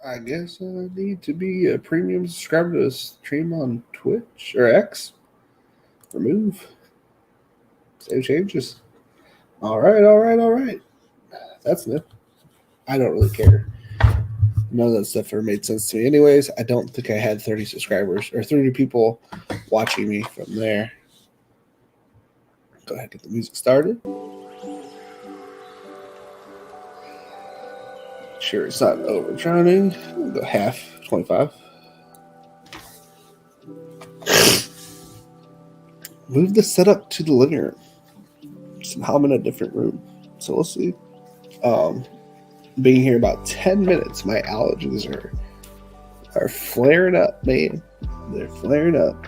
I guess I need to be a premium subscriber to stream on Twitch or X. Remove. Save changes. All right. That's new. I don't really care. None of that stuff ever made sense to me. Anyways, I don't think I had 30 subscribers or 30 people watching me from there. Go ahead and get the music started. Sure, it's not overdrowning. We'll go half, 25. Move the setup to the living room. Somehow I'm in a different room. So we'll see. Being here about 10 minutes, my allergies are flaring up, man. They're flaring up.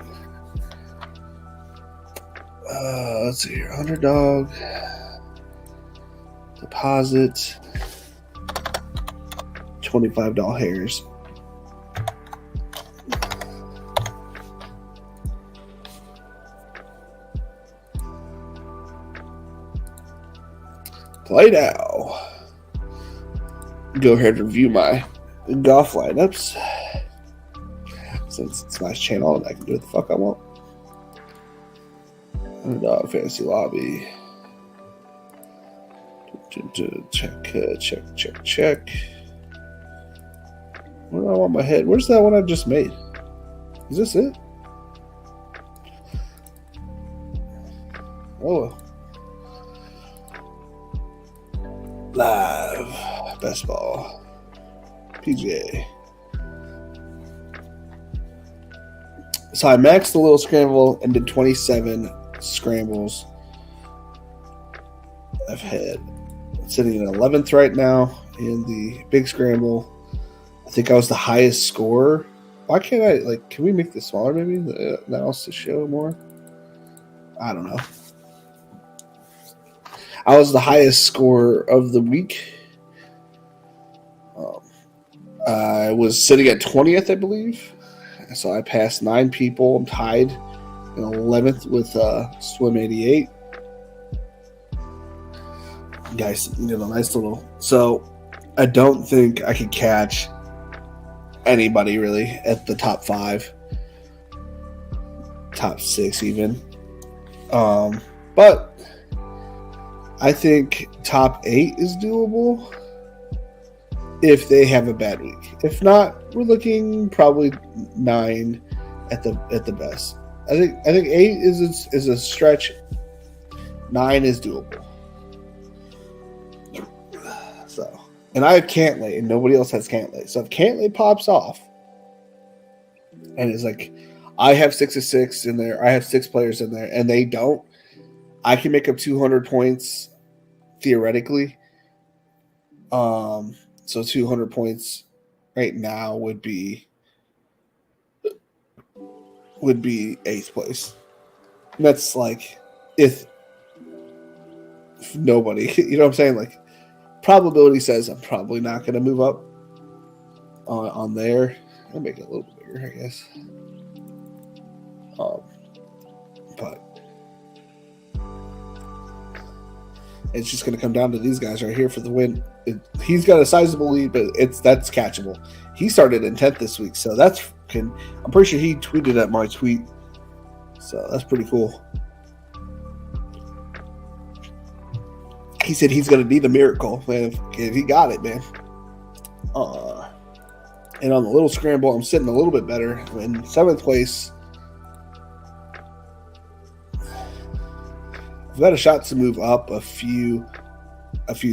Let's see here. Underdog. Deposit. $25 hairs. Play now. Go ahead and review my golf lineups. Since it's my channel and I can do what the fuck I want. Underdog fantasy lobby. Check. Where do I want my head? Where's that one I just made? Is this it? Oh. Live. Best ball. PGA. So I maxed the little scramble and did 27 scrambles. I've had sitting in 11th right now in the big scramble. I think I was the highest scorer. Why can't I, can we make this smaller maybe? The mouse to show more? I don't know. I was the highest scorer of the week. I was sitting at 20th, I believe. So I passed 9 people. I'm tied in 11th with Swim 88. Guys, nice little. So I don't think I could catch anybody really at the top 5, top 6 even. But I think top 8 is doable if they have a bad week. If not, we're looking probably 9 at the best. I think 8 is a stretch. 9 is doable. So, and I have Cantlay, and nobody else has Cantlay. So if Cantlay pops off, and it's like I have 6 of 6 in there, I have 6 players in there, and they don't, I can make up 200 points theoretically. So 200 points right now would be 8th place. And that's like if nobody, you know what I'm saying? Like probability says I'm probably not going to move up on there. I'll make it a little bit bigger, I guess. But it's just going to come down to these guys right here for the win. He's got a sizable lead, but that's catchable. He started in 10th this week, so I'm pretty sure he tweeted at my tweet. So that's pretty cool. He said he's going to need a miracle, man. If he got it, man. And on the little scramble, I'm sitting a little bit better. In 7th place, I've got a shot to move up a few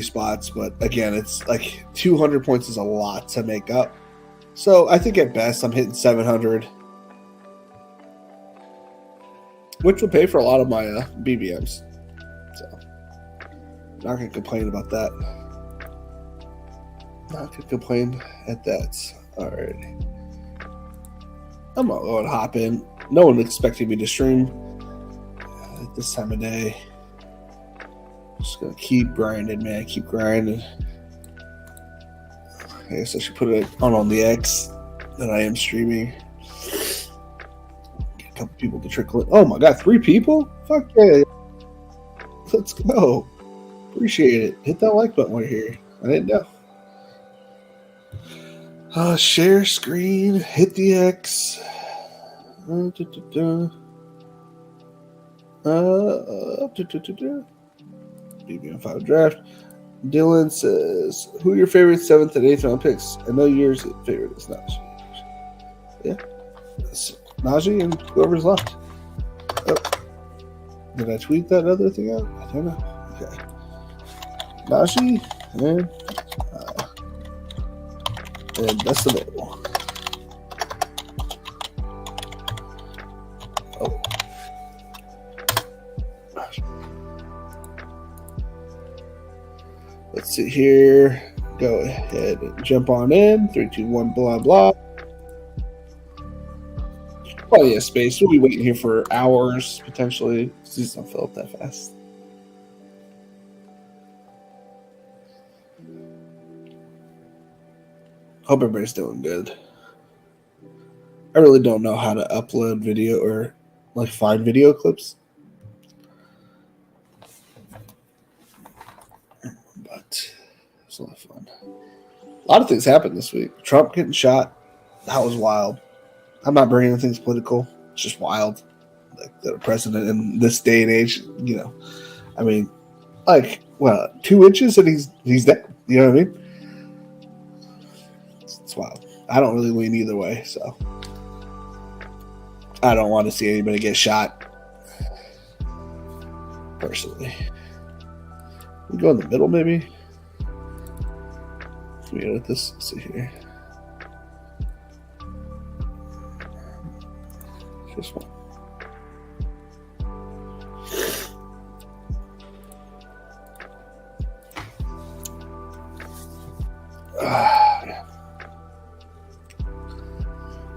spots, but again, it's like 200 points is a lot to make up. So I think at best I'm hitting 700, which will pay for a lot of my BBMs. So not gonna complain about that. Not gonna complain at that. All right, I'm gonna go and hop in. No one expecting me to stream at this time of day. Just gonna keep grinding, man. Keep grinding. I guess I should put it on the X that I am streaming. Get a couple people to trickle in. Oh my god, 3 people? Fuck yeah. Let's go. Appreciate it. Hit that like button while you're here. I didn't know. Share screen. Hit the X. BBMV draft. Dylan says, "Who are your favorite 7th and 8th round picks?" I know yours favorite is Najee. Yeah, it's Najee and whoever's left. Oh. Did I tweet that other thing out? I don't know. Okay, Najee and that's the middle. Oh. Let's see here. Go ahead and jump on in. 3, 2, 1, blah, blah. Oh, yeah, space. We'll be waiting here for hours, potentially. These don't fill up that fast. Hope everybody's doing good. I really don't know how to upload video or like find video clips. But it's a lot of fun. A lot of things happened this week. Trump getting shot. That was wild. I'm not bringing things political. It's just wild. Like the president in this day and age, you know. I mean, like, well, 2 inches and he's dead. You know what I mean? It's wild. I don't really lean either way, so I don't want to see anybody get shot. Personally. We go in the middle, maybe. We go with this. Let's see here. Just one.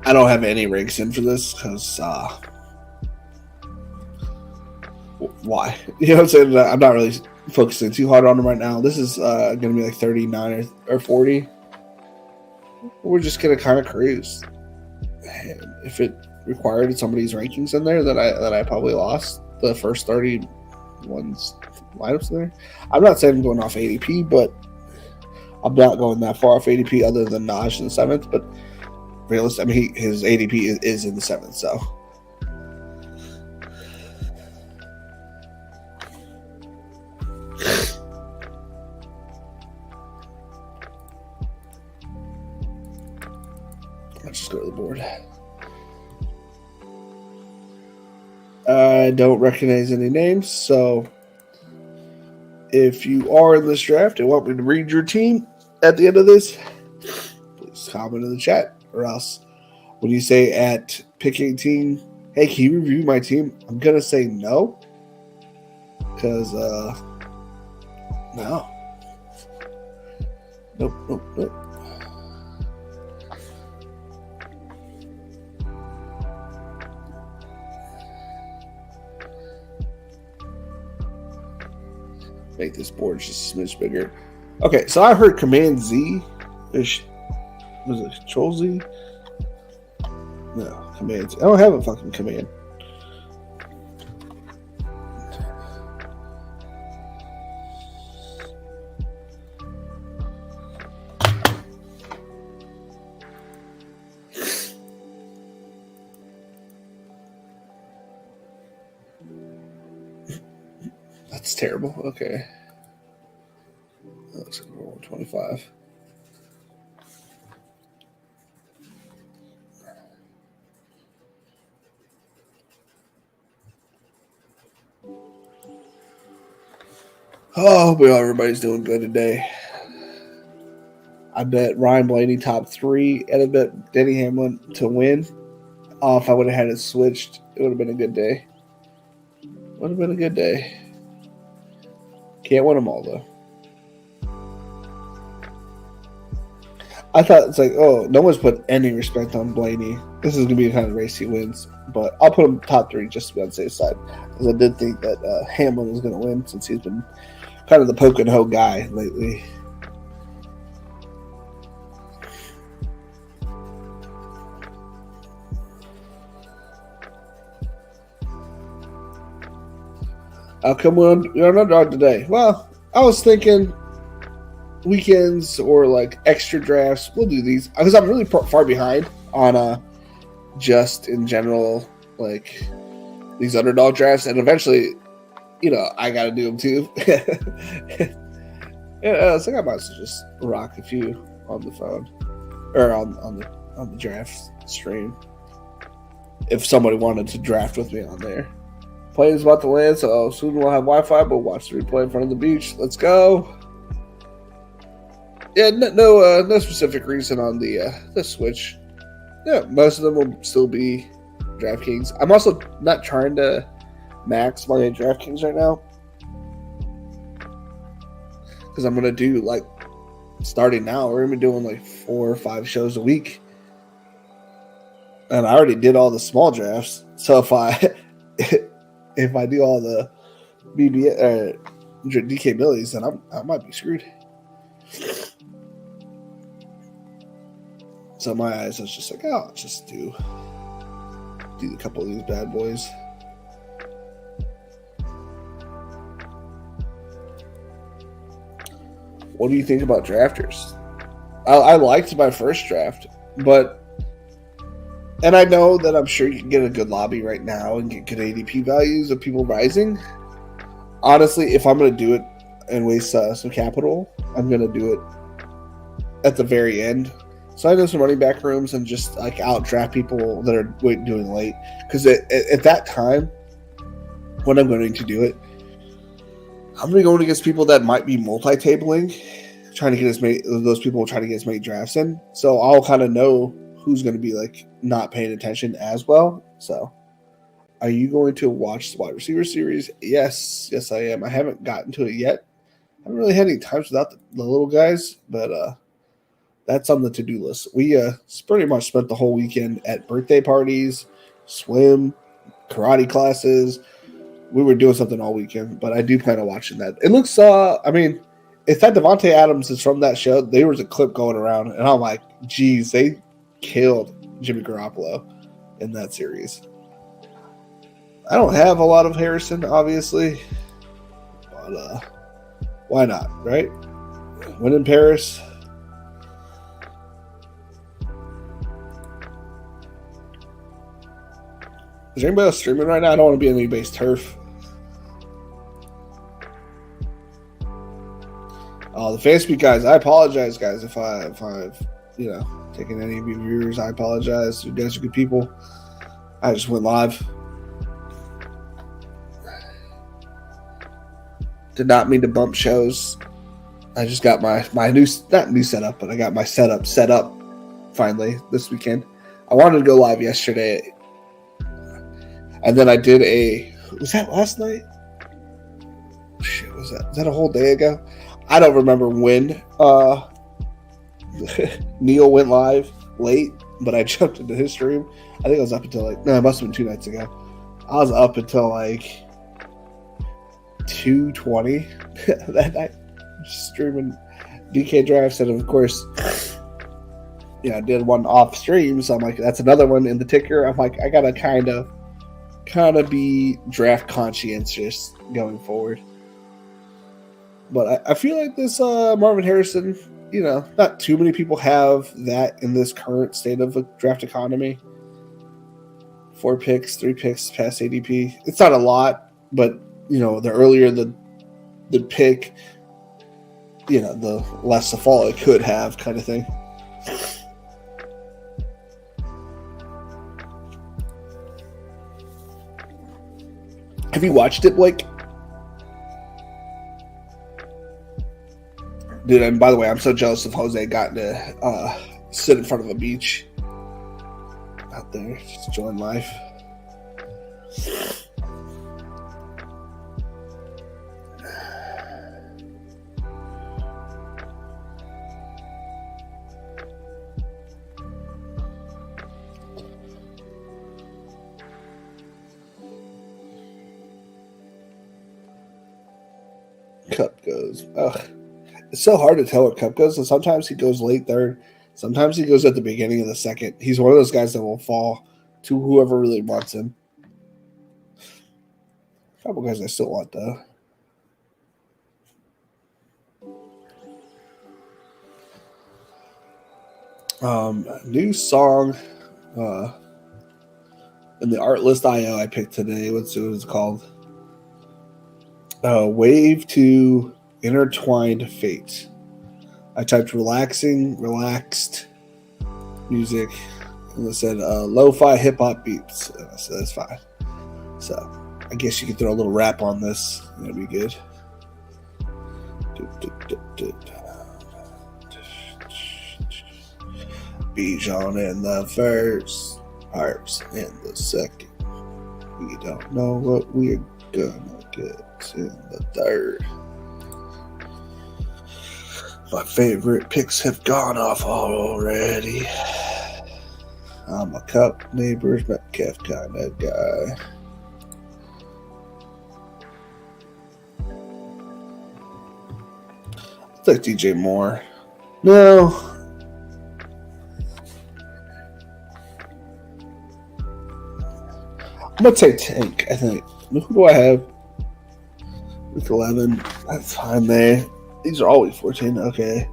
I don't have any ranks in for this because why? You know what I'm saying? I'm not really focusing too hard on them right now. This is going to be like 39 or 40. We're just going to kind of cruise. And if it required somebody's rankings in there, then I probably lost the first 30 ones lineups there. I'm not saying I'm going off ADP, but I'm not going that far off ADP other than Naj in the 7th. But realistic, I mean, his ADP is in the 7th, so. Let's just go to the board. I don't recognize any names, so if you are in this draft and want me to read your team at the end of this, please comment in the chat. Or else when you say at pick 18, hey, can you review my team? I'm going to say no. Because, no. Nope. Make this board just a smidge bigger. Okay, so I heard Command Z. Was it Control Z? No, Command Z. I don't have a fucking command. That's terrible. Okay. That looks like we're 125. Oh, I hope everybody's doing good today. I bet Ryan Blaney top 3, and I bet Denny Hamlin to win. If I would have had it switched, it would have been a good day. Would have been a good day. Can't win them all, though. I thought it's like, oh, no one's put any respect on Blaney. This is going to be the kind of race he wins. But I'll put him top 3 just to be on the safe side. Because I did think that Hamlin was going to win since he's been kind of the poke and hoe guy lately. How come you're an underdog today? Well, I was thinking weekends or like extra drafts, we'll do these because I'm really far behind on just in general like these underdog drafts, and eventually, I got to do them too. Yeah, so I might as well just rock a few on the phone or on the draft stream. If somebody wanted to draft with me on there, plane's about to land, so soon we'll have Wi-Fi. But watch the replay in front of the beach. Let's go. Yeah, no specific reason on the Switch. Yeah, most of them will still be DraftKings. I'm also not trying to max my DraftKings right now because I'm gonna do like starting now. We're gonna be doing like 4 or 5 shows a week, and I already did all the small drafts. So if I do all the DK millies, then I might be screwed. So my eyes was just like, oh, I'll just do a couple of these bad boys. What do you think about drafters? I liked my first draft, and I know that I'm sure you can get a good lobby right now and get good ADP values of people rising. Honestly, if I'm going to do it and waste some capital, I'm going to do it at the very end. So I know some running back rooms and just like out draft people that are doing late. Because at that time, when I'm going to do it, I'm going to be going against people that might be multi-tabling, trying to get those people trying to get as many drafts in. So I'll kind of know who's going to be like not paying attention as well. So are you going to watch the wide receiver series? Yes, I am. I haven't gotten to it yet. I haven't really had any times without the little guys, but that's on the to-do list. We pretty much spent the whole weekend at birthday parties, swim, karate classes. We were doing something all weekend, but I do plan on watching that. It looks, if that Devontae Adams is from that show, there was a clip going around, and I'm like, geez, they killed Jimmy Garoppolo in that series. I don't have a lot of Harrison, obviously, but why not, right? Win in Paris. Is there anybody else streaming right now? I don't want to be on anybody's turf. The Facebook guys, I apologize, guys, if I've taken any of your viewers. I apologize. You guys are good people. I just went live. Did not mean to bump shows. I just got my new setup, but I got my setup set up finally this weekend. I wanted to go live yesterday. And then I did was that last night? Shit, was that a whole day ago? I don't remember when Neil went live late, but I jumped into his stream. I think I was up until it must have been 2 nights ago. I was up until 2:20 that night, just streaming DK drafts, and of course, I did one off stream, so I'm like, that's another one in the ticker. I'm like, I gotta kind of be draft conscientious going forward. But I feel like this Marvin Harrison, not too many people have that in this current state of a draft economy. 4 picks, 3 picks past ADP. It's not a lot, but the earlier the pick, the less the fall it could have, kind of thing. Have you watched it, Blake? Dude, and by the way, I'm so jealous of Jose gotten to sit in front of a beach out there, just enjoying life. Cup goes. Ugh. It's so hard to tell where Cup goes, and sometimes he goes late third. Sometimes he goes at the beginning of the second. He's one of those guys that will fall to whoever really wants him. A couple guys I still want, though. New song in the art list I picked today. What's it called? Wave to Intertwined Fate. I typed relaxed music, and it said lo-fi hip-hop beats. So that's fine. So I guess you could throw a little rap on this. That'd be good. Bijan in the first, Harps in the second. We don't know what we're gonna get in the third. My favorite picks have gone off already. I'm a Cup Neighbors Metcalf kind of guy. It's like DJ Moore. No. I'm going to take Tank, I think. Who do I have? Week 11. That's fine there. These are always 14. Okay.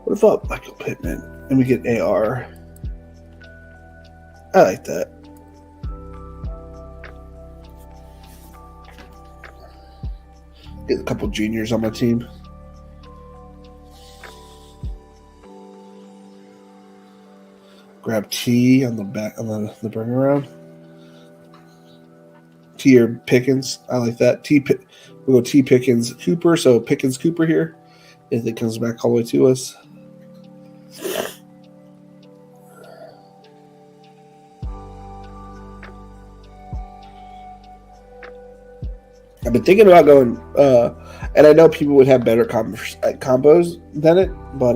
What about Michael Pittman? And we get AR. I like that. Get a couple juniors on my team. Grab T on the back on the bring around. T or Pickens. I like that. We'll go T Pickens Cooper. So Pickens Cooper here. If it comes back all the way to us. I've been thinking about going, and I know people would have better combos than it, but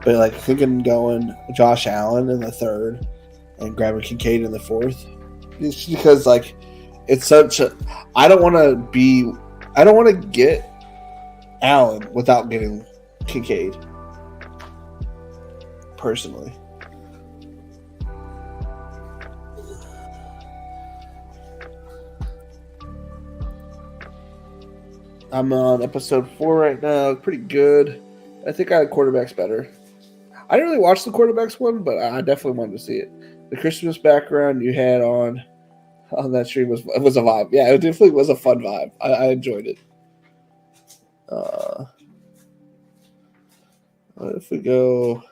like thinking going Josh Allen in the third and grabbing Kincaid in the fourth, it's because like it's such a. I don't want to get Allen without getting Kincaid. Personally. I'm on episode 4 right now. Pretty good. I think I had quarterbacks better. I didn't really watch the quarterbacks one, but I definitely wanted to see it. The Christmas background you had on that stream was a vibe. Yeah, it definitely was a fun vibe. I enjoyed it. What if we go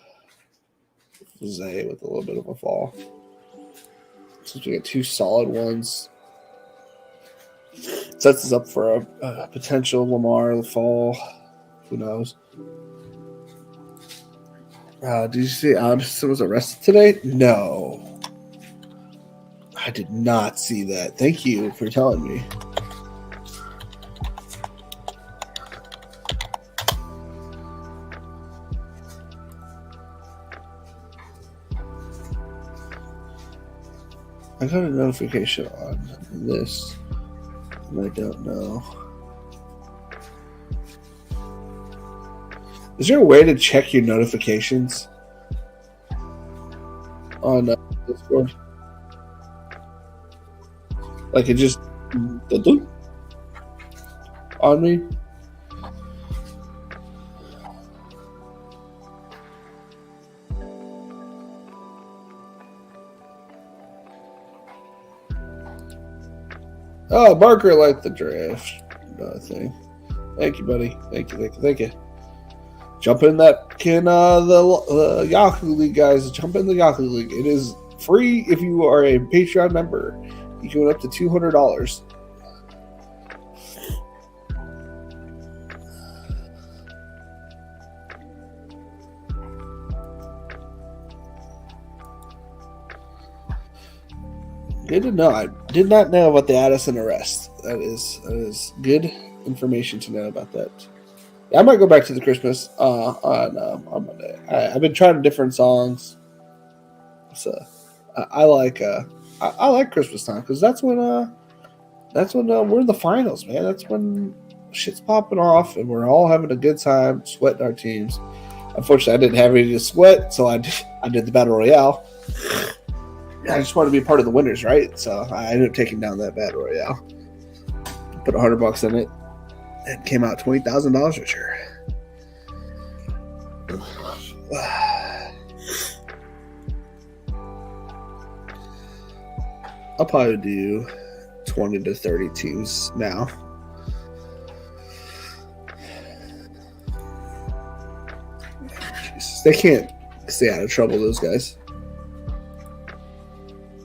Zay with a little bit of a fall? Since we get 2 solid ones. Sets us up for a potential Lamar fall. Who knows? Did you see Anderson was arrested today? No. I did not see that. Thank you for telling me. I got a notification on this. I don't know. Is there a way to check your notifications on Discord? Like it just on me? Oh, Barker liked the draft thing. Thank you, buddy. Thank you. Jump in that the Yahoo League, guys. Jump in the Yahoo League. It is free if you are a Patreon member. You can win up to $200. Good to know. I did not know about the Addison arrest. That is good information to know about that. Yeah, I might go back to the Christmas on Monday. I've been trying different songs, so I like Christmas time because that's when we're in the finals, man. That's when shit's popping off and we're all having a good time, sweating our teams. Unfortunately, I didn't have any to sweat, so I did the battle royale. I just want to be part of the winners, right? So I ended up taking down that battle royale. Put $100 in it. It came out $20,000 richer. I'll probably do 20 to 30 teams now. Jesus, they can't stay out of trouble, those guys.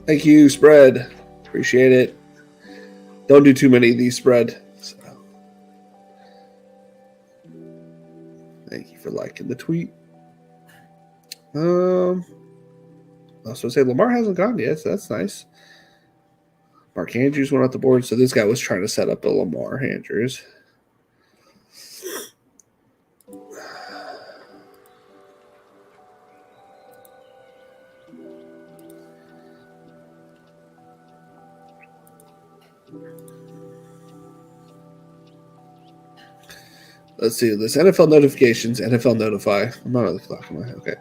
Thank you, spread. Appreciate it. Don't do too many of these, spread. So. Thank you for liking the tweet. I was going to say Lamar hasn't gone yet, so that's nice. Mark Andrews went off the board, so this guy was trying to set up a Lamar Andrews. Let's see this. NFL notifications. NFL notify. I'm not on the clock in my head. Okay.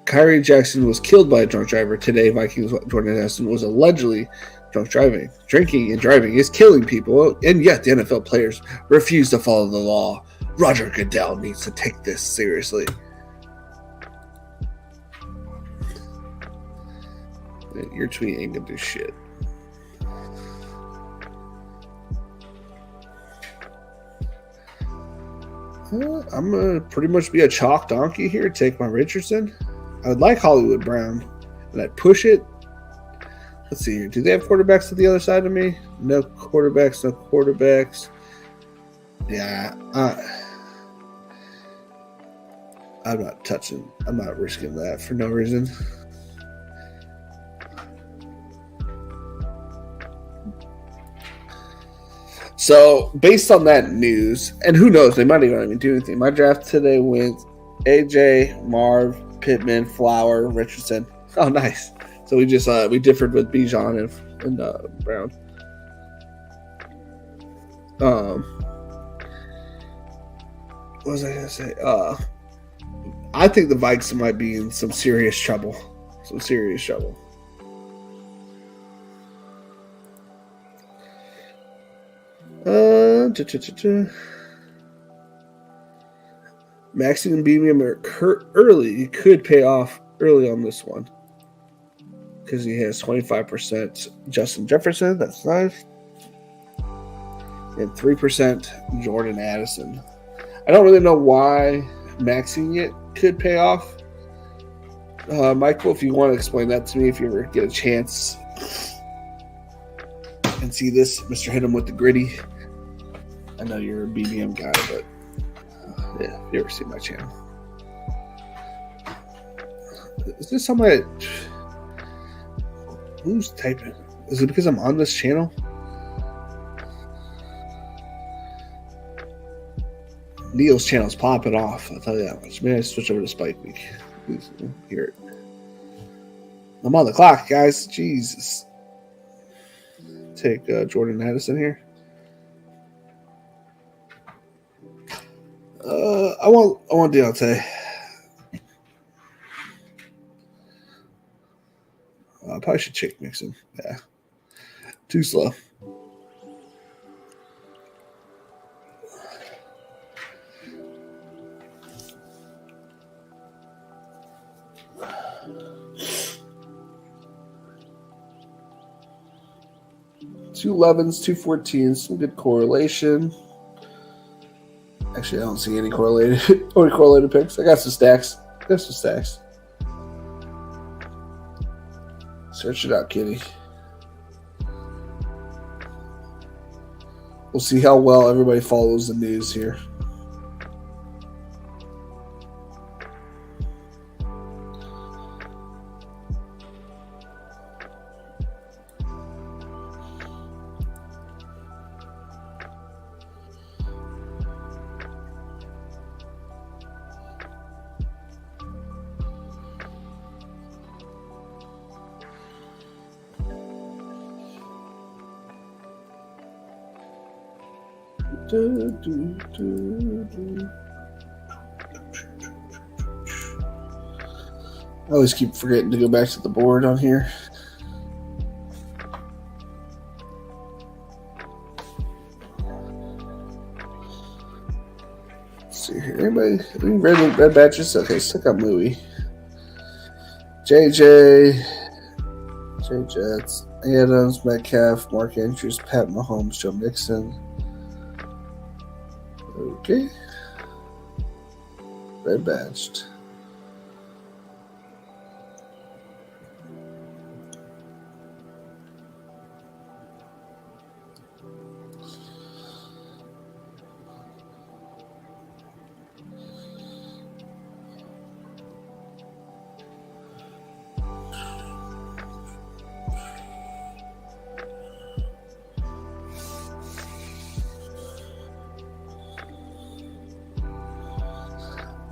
Kyrie Jackson was killed by a drunk driver today. Vikings Jordan Addison was allegedly drunk driving. Drinking and driving is killing people, and yet the NFL players refuse to follow the law. Roger Goodell needs to take this seriously. Your tweet ain't gonna do shit. I'm going to pretty much be a chalk donkey here. Take my Richardson. I would like Hollywood Brown, and I'd push it. Let's see here. Do they have quarterbacks to the other side of me? No quarterbacks, no quarterbacks. Yeah. I'm not touching. I'm not risking that for no reason. So, based on that news, and who knows, they might even do anything. My draft today went AJ, Marv, Pittman, Flower, Richardson. Oh, nice. So we just we differed with Bijan and Brown. What was I gonna say? I think the Vikes might be in some serious trouble. Some serious trouble. Maxing and BBMV early could pay off early on this one because he has 25% Justin Jefferson. That's nice, and 3% Jordan Addison. I don't really know why maxing it could pay off. Michael, if you want to explain that to me, if you ever get a chance and see this, Mr. Hit him with the gritty. I know you're a BBM guy, but yeah, if you ever see my channel. Is this somebody? Who's typing? Is it because I'm on this channel? Neil's channel's popping off. I'll tell you that much. Maybe I switch over to Spike Week. Please hear it. I'm on the clock, guys. Jesus. Take Jordan Addison here. I want Deontay. I probably should chick mix him. Yeah. Too slow. Two 11s, two 14s, some good correlation. Actually, I don't see any correlated picks. I got some stacks. Search it out, kitty. We'll see how well everybody follows the news here. I always keep forgetting to go back to the board on here. see here. Anybody? Any red badges? Okay, stick up Movie. JJ, Jets, Adams, Metcalf, Mark Andrews, Pat Mahomes, Joe Mixon. Okay. Red badged.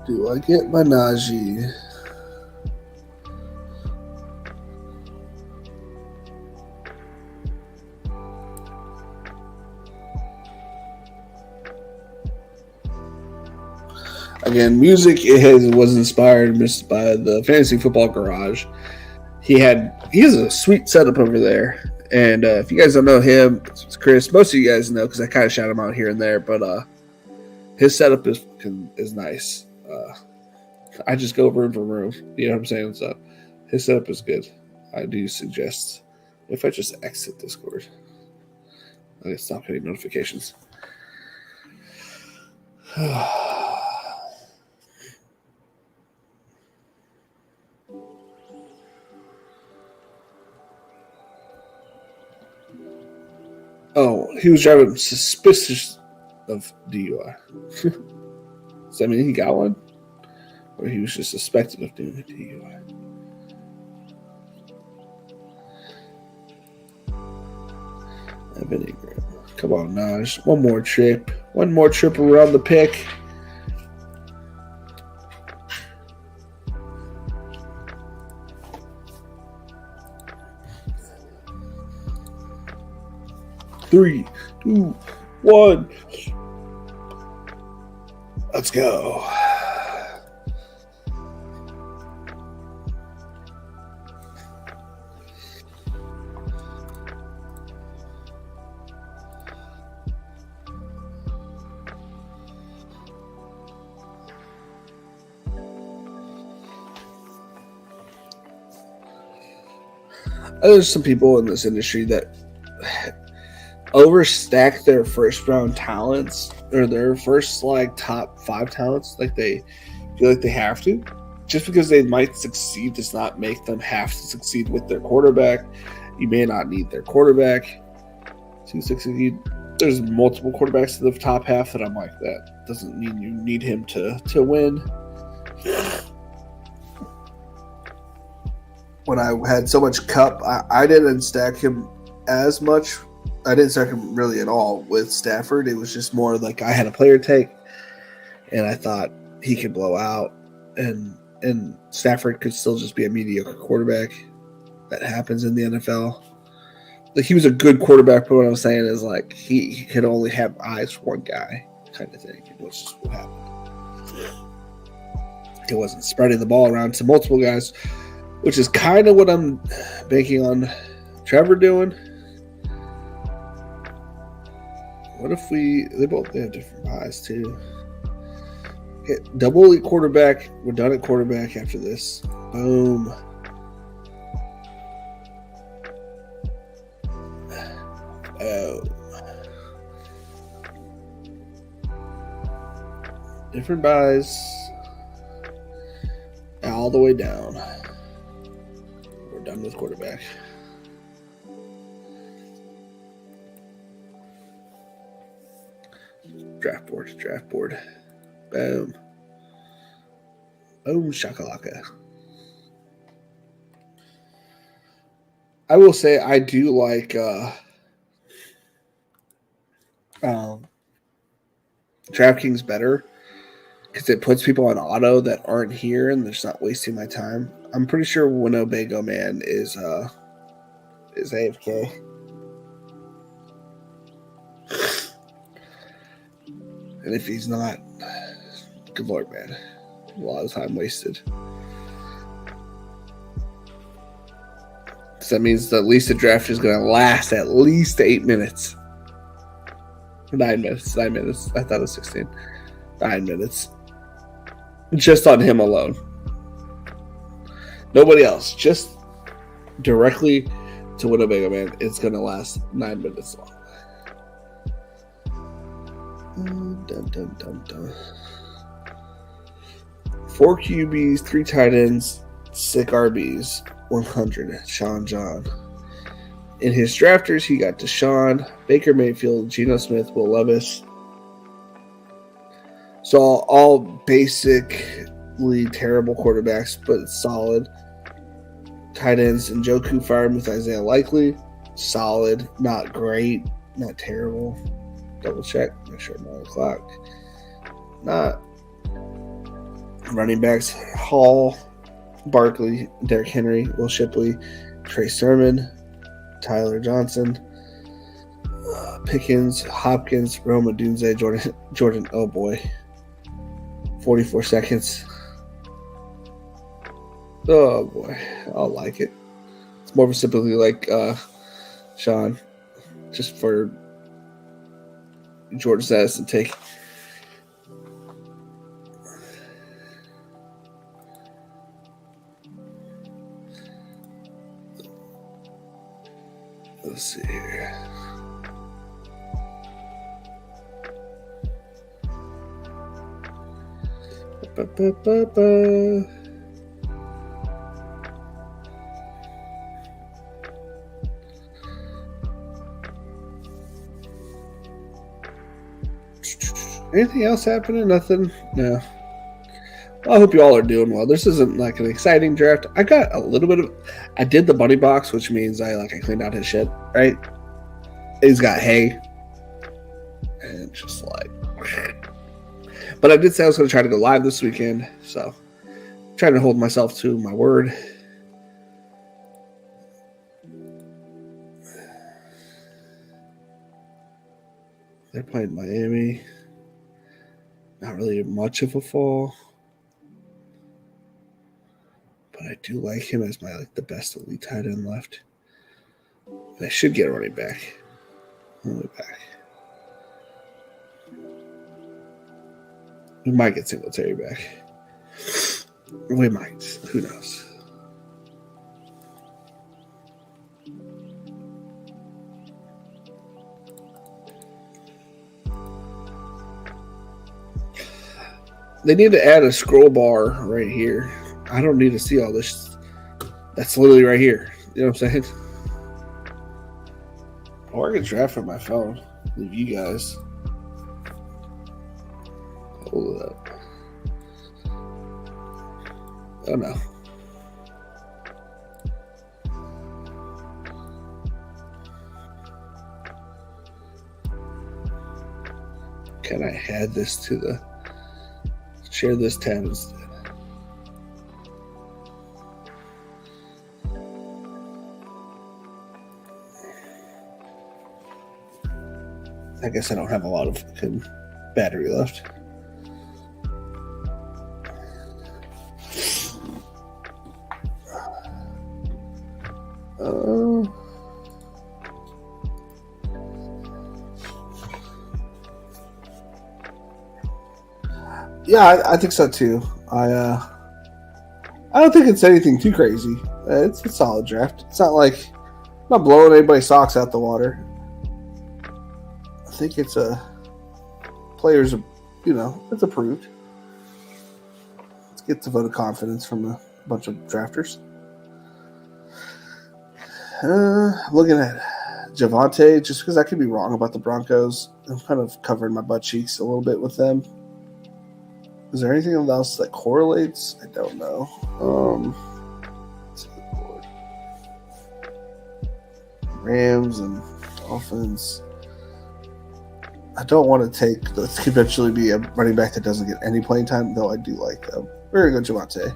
Do I get my Najee? Again, music was inspired by the Fantasy Football Garage. He has a sweet setup over there. And if you guys don't know him, it's Chris. Most of you guys know because I kind of shout him out here and there. But his setup is nice. I just go room for room. You know what I'm saying? So his setup is good. I do suggest if I just exit Discord, I can stop getting notifications. Oh, he was driving suspicious of DUI. Does that mean he got one? Or he was just suspected of doing a DUI? Come on, Naj. One more trip. One more trip around the pick. Three, two, one. Let's go. There's some people in this industry that overstack their first round talents or their first top 5 talents. Like they feel like they have to. Just because they might succeed does not make them have to succeed with their quarterback. You may not need their quarterback to succeed. There's multiple quarterbacks in the top half that I'm like, that doesn't mean you need him to win. When I had so much Cup, I didn't stack him as much. I didn't stack him really at all with Stafford. It was just more like I had a player take, and I thought he could blow out, and Stafford could still just be a mediocre quarterback. That happens in the NFL. Like, he was a good quarterback, but what I'm saying is like he could only have eyes for one guy, kind of thing. It was just what happened. He wasn't spreading the ball around to multiple guys, which is kind of what I'm banking on Trevor doing. What if they have different buys too? Hit double elite quarterback. We're done at quarterback after this. Boom. Oh. Different buys. All the way down. We're done with quarterback. Draft board. Boom. Boom shakalaka. I will say I do like DraftKings better because it puts people on auto that aren't here and they're just not wasting my time. I'm pretty sure Winnebago Man is AFK. And if he's not, good Lord, man. A lot of time wasted. So that means that at least the draft is going to last at least 8 minutes. 9 minutes. I thought it was 16. 9 minutes. Just on him alone. Nobody else. Just directly to Winnebago Man. It's going to last 9 minutes long. Dun, dun, dun, dun. 4 QBs, 3 tight ends, 6 RBs, 100. Sean John. In his drafters, he got Deshaun, Baker Mayfield, Geno Smith, Will Levis. So all basically terrible quarterbacks, but solid. Tight ends, and Njoku fired with Isaiah Likely. Solid, not great, not terrible. Double check, make sure 9 o'clock. Not. Running backs, Hall, Barkley, Derrick Henry, Will Shipley, Trey Sermon, Tyler Johnson, Pickens, Hopkins, Roma Dunze, Jordan, oh boy. 44 seconds. Oh boy, I'll like it. It's more of a sympathy like Sean, just for George Addison take. Let's see here. Anything else happening? Nothing? No. Well, I hope you all are doing well. This isn't like an exciting draft. I got a little bit of. I did the bunny box, which means I cleaned out his shit. Right? He's got hay, and it's just like. But I did say I was going to try to go live this weekend, so I'm trying to hold myself to my word. They're playing Miami. Not really much of a fall. But I do like him as my the best elite tight end left. And I should get a running back. Running back. We might get Singletary back. We might. Who knows? They need to add a scroll bar right here. I don't need to see all this. That's literally right here. You know what I'm saying? Or I can draft from my phone. Leave you guys. Hold it up. Oh no. Can I add this to the share this tab instead? I guess I don't have a lot of battery left. Yeah, I think so too. I don't think it's anything too crazy. It's a solid draft. It's not like I'm not blowing anybody's socks out the water. I think it's players, it's approved. Let's get the vote of confidence from a bunch of drafters. Looking at Javonte, just because I could be wrong about the Broncos. I'm kind of covering my butt cheeks a little bit with them. Is there anything else that correlates? I don't know. Rams and Dolphins. I don't want to take this could eventually be a running back that doesn't get any playing time, though I do like them. Very good, Javonte.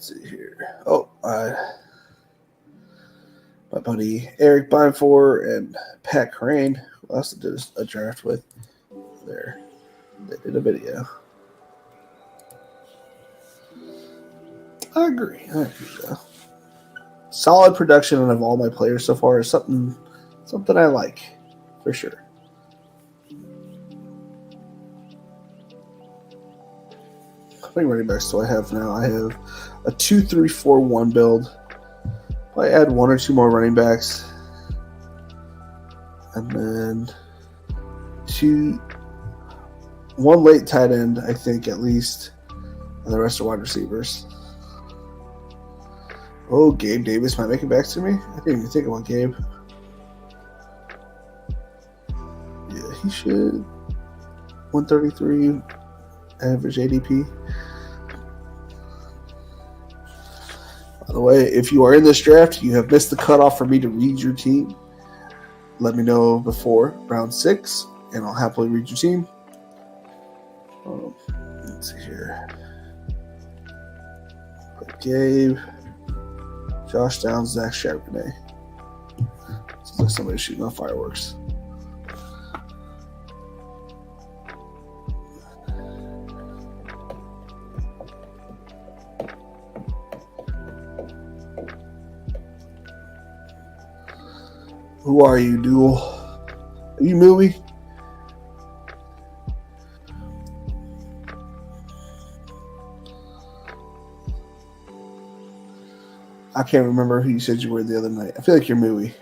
Let's see here. Oh, my buddy Eric Binefor and Pat Crane, who I also did a draft with. There, they did a video. I agree. So. Solid production of all my players so far is something I like for sure. How many running backs do I have now? I have a 2-3-4-1 build. I add one or two more running backs, and then one late tight end, I think at least, and the rest are wide receivers. Oh, Gabe Davis might make it back to me. I didn't even think about Gabe. Yeah, he should. 133 average ADP. By the way, if you are in this draft, you have missed the cutoff for me to read your team. Let me know before round 6, and I'll happily read your team. Let's see here. Gabe, Josh Downs, Zach Charbonnet. Sounds like somebody shooting off fireworks. Who are you, Duel? Are you Mooey? I can't remember who you said you were the other night. I feel like you're Mooey.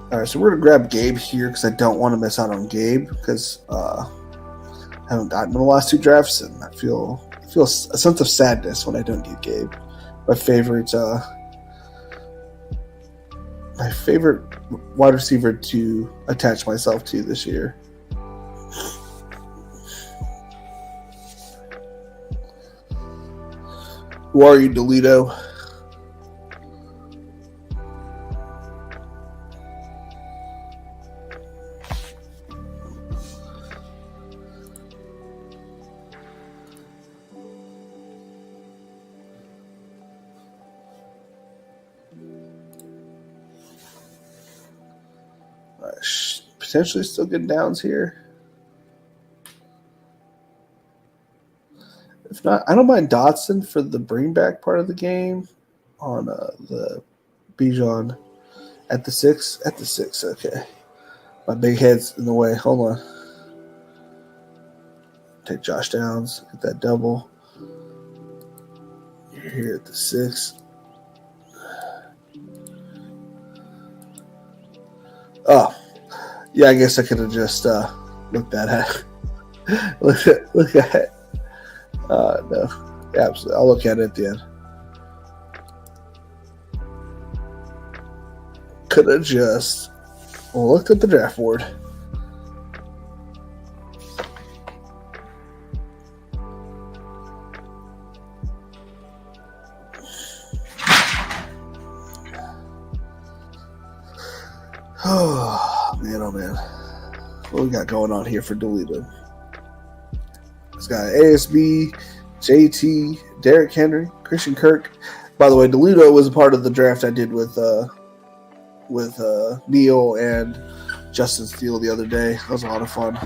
All right, so we're going to grab Gabe here because I don't want to miss out on Gabe because I haven't gotten him the last 2 drafts, and I feel a sense of sadness when I don't get Gabe. My favorite wide receiver to attach myself to this year. Who are you, Delito? Potentially still getting downs here. If not, I don't mind Dotson for the bring back part of the game on the Bijan at the 6. At the 6, okay. My big head's in the way. Hold on. Take Josh Downs. Get that double. You're here at the 6. Oh. Yeah, I guess I could have just looked at it. look at it. No. Yeah, absolutely. I'll look at it at the end. Could have just looked at the draft board. Oh, man. What we got going on here for Delito? It's got ASB, JT, Derrick Henry, Christian Kirk. By the way, Delito was a part of the draft I did with Neil and Justin Steele the other day. That was a lot of fun.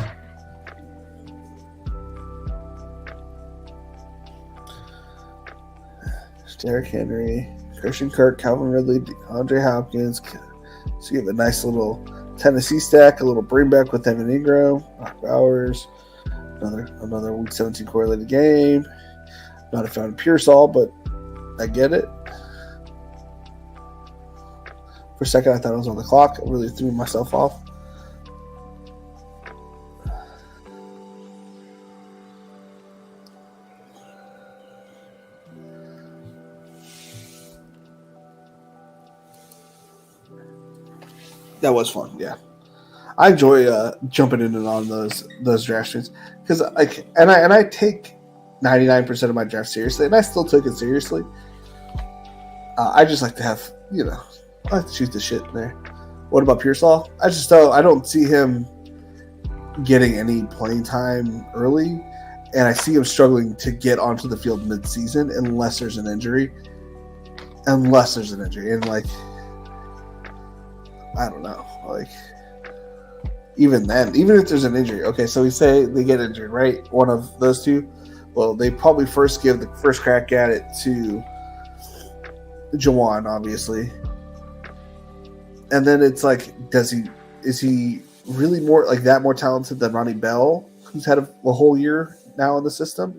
Derrick Henry, Christian Kirk, Calvin Ridley, Andre Hopkins. So you have a nice little Tennessee stack, a little bring back with Evan Ingram, Mark Bowers, another Week 17 correlated game. Not a fan of Pearsall, but I get it. For a second, I thought it was on the clock. I really threw myself off. That was fun, yeah. I enjoy jumping in and on those draft streams because I take 99% of my draft seriously, and I still took it seriously. I just like to have, I like to shoot the shit in there. What about Pearsall? I don't see him getting any playing time early, and I see him struggling to get onto the field mid-season unless there's an injury. And I don't know, even then, even if there's an injury, okay, so we say they get injured, right? One of those two. Well, they probably first give the first crack at it to Jawan, obviously. And then it's like, is he really more talented than Ronnie Bell, who's had a whole year now in the system?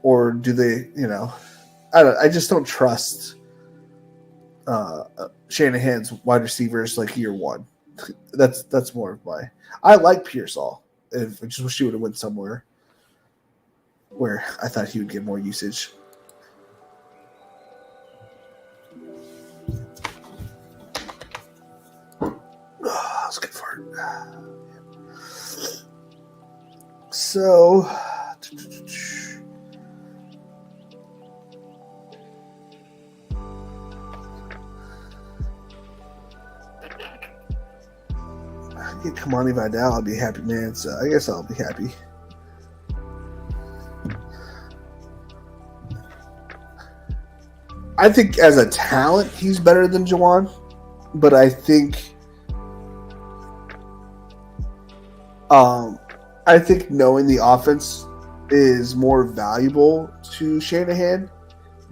Or do they, I just don't trust Shanahan's wide receivers like year one. That's more of my. I like Pearsall. I just wish he would have went somewhere where I thought he would get more usage. That's good for it. So, get Kamani Vidal, I'll be happy, man. So I guess I'll be happy. I think as a talent, he's better than Jawan, but I think knowing the offense is more valuable to Shanahan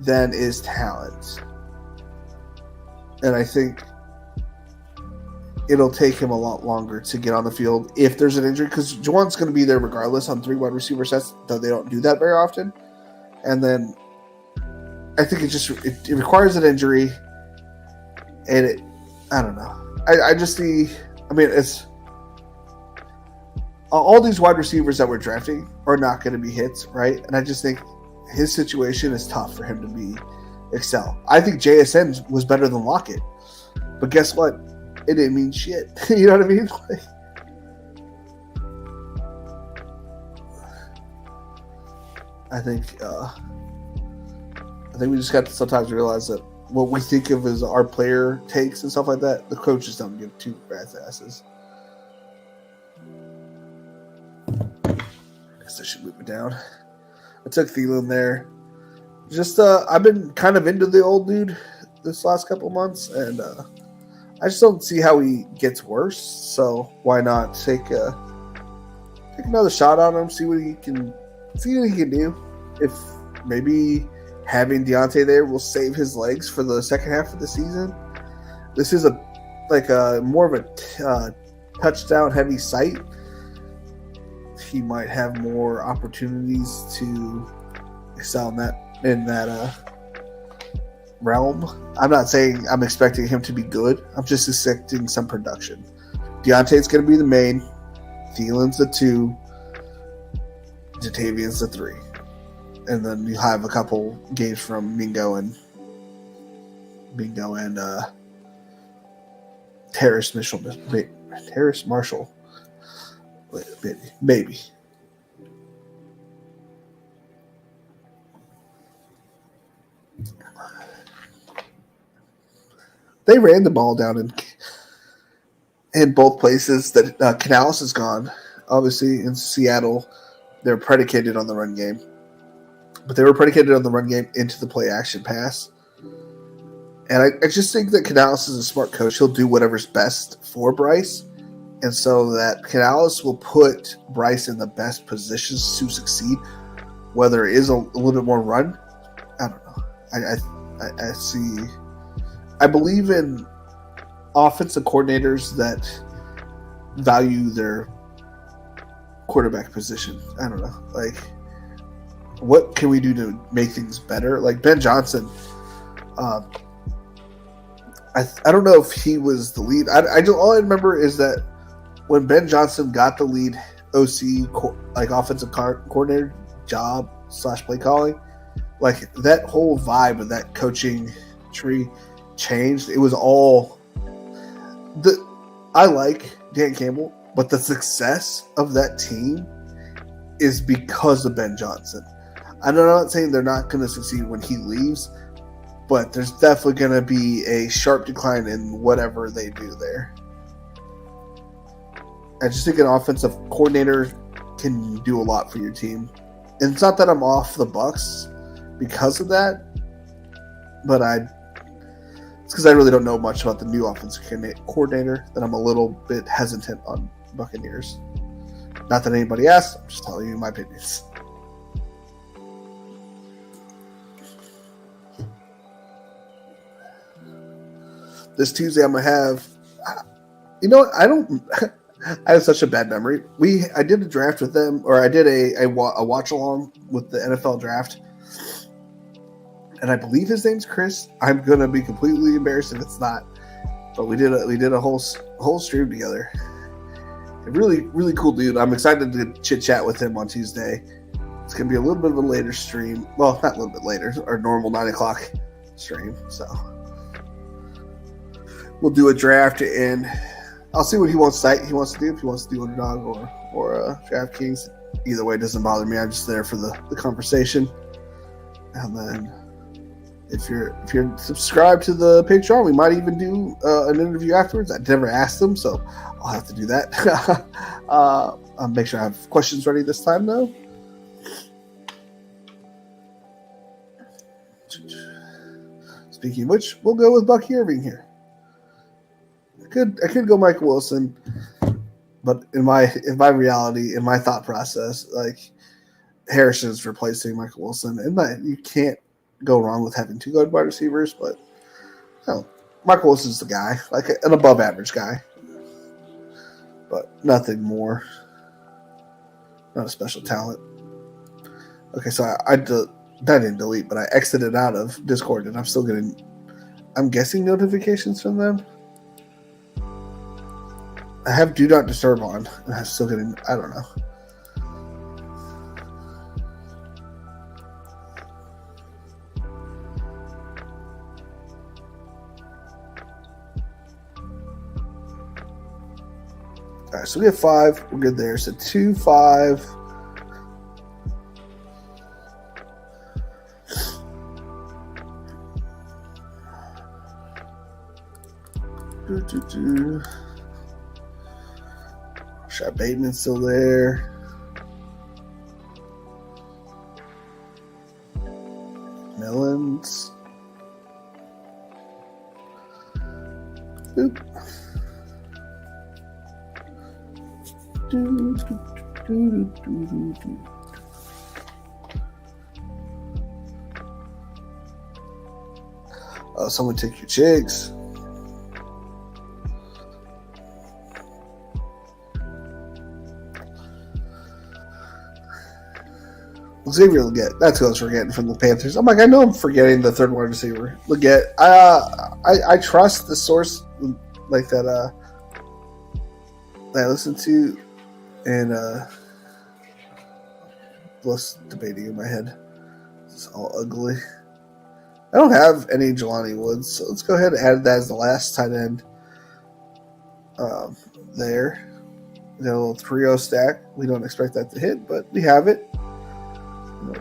than is talent. And I think it'll take him a lot longer to get on the field if there's an injury, because Jawan's going to be there regardless on 3 wide receiver sets, though they don't do that very often. And then I think it requires an injury, and I don't know. I just see, it's all these wide receivers that we're drafting are not going to be hits, right? And I just think his situation is tough for him to excel. I think JSN was better than Lockett, but guess what? It didn't mean shit. You know what I mean? I think we just got to sometimes realize that what we think of as our player takes and stuff like that, the coaches don't give two rat's asses. I guess I should move it down. I took Thielen there. Just I've been kind of into the old dude this last couple months, and I just don't see how he gets worse. So why not take another shot on him, see what he can do. If maybe having Deontay there will save his legs for the second half of the season. This is more of a touchdown heavy site. He might have more opportunities to excel in that realm. I'm not saying I'm expecting him to be good. I'm just expecting some production. Deontay's going to be the main. Thielen's the 2. Jatavian's the 3. And then you have a couple games from Mingo and Terrace Marshall. Maybe. They ran the ball down in both places that Canales is gone. Obviously, in Seattle, they're predicated on the run game. But they were predicated on the run game into the play-action pass. And I just think that Canales is a smart coach. He'll do whatever's best for Bryce. And so that Canales will put Bryce in the best positions to succeed, whether it is a little bit more run. I don't know. I see. I believe in offensive coordinators that value their quarterback position. I don't know. What can we do to make things better? Ben Johnson, I don't know if he was the lead. All I remember is that when Ben Johnson got the lead OC, offensive coordinator job / play calling, that whole vibe of that coaching tree changed. It was all I like Dan Campbell, but the success of that team is because of Ben Johnson. I'm not saying they're not going to succeed when he leaves, but there's definitely going to be a sharp decline in whatever they do there. I just think an offensive coordinator can do a lot for your team. And it's not that I'm off the Bucs because of that, but it's because I really don't know much about the new offensive coordinator that I'm a little bit hesitant on Buccaneers. Not that anybody asked, I'm just telling you my opinions. This Tuesday I'm going to have, you know what, I have such a bad memory. I did a draft with them, or I did a watch along with the NFL draft, and I believe his name's Chris. I'm gonna be completely embarrassed if it's not, but we did a whole stream together. A really, really cool dude. I'm excited to chit chat with him on Tuesday. It's gonna be a little bit of a later stream. Well, not a little bit later, our normal 9:00 stream. So we'll do a draft and I'll see what he wants to do. If he wants to do Underdog or DraftKings, either way, it doesn't bother me. I'm just there for the conversation. And then if you're subscribed to the Patreon, we might even do an interview afterwards. I never asked them, so I'll have to do that. I'll make sure I have questions ready this time, though. Speaking of which, we'll go with Bucky Irving here. I could go Michael Wilson, but in my reality, in my thought process, like Harrison is replacing Michael Wilson, and you can't go wrong with having two good wide receivers. But Michael Wilson's the guy, like an above average guy, but nothing more. Not a special talent. Okay, so I didn't delete, but I exited out of Discord, and I'm still getting, I'm guessing, notifications from them. I have Do Not Disturb on, and I'm still getting, I don't know. All right, so we have 5. We're good there. So 2, 5. Shot Bateman's still there. Mellons. Boop. Oh, someone take your chicks. Xavier Leggett. That's who I was forgetting from the Panthers. I'm like, I know I'm forgetting the third wide receiver. Leggett. I trust the source like that that I listen to, and plus debating in my head. It's all ugly. I don't have any Jelani Woods, so let's go ahead and add that as the last tight end. There. We got a little 3-0 stack. We don't expect that to hit, but we have it.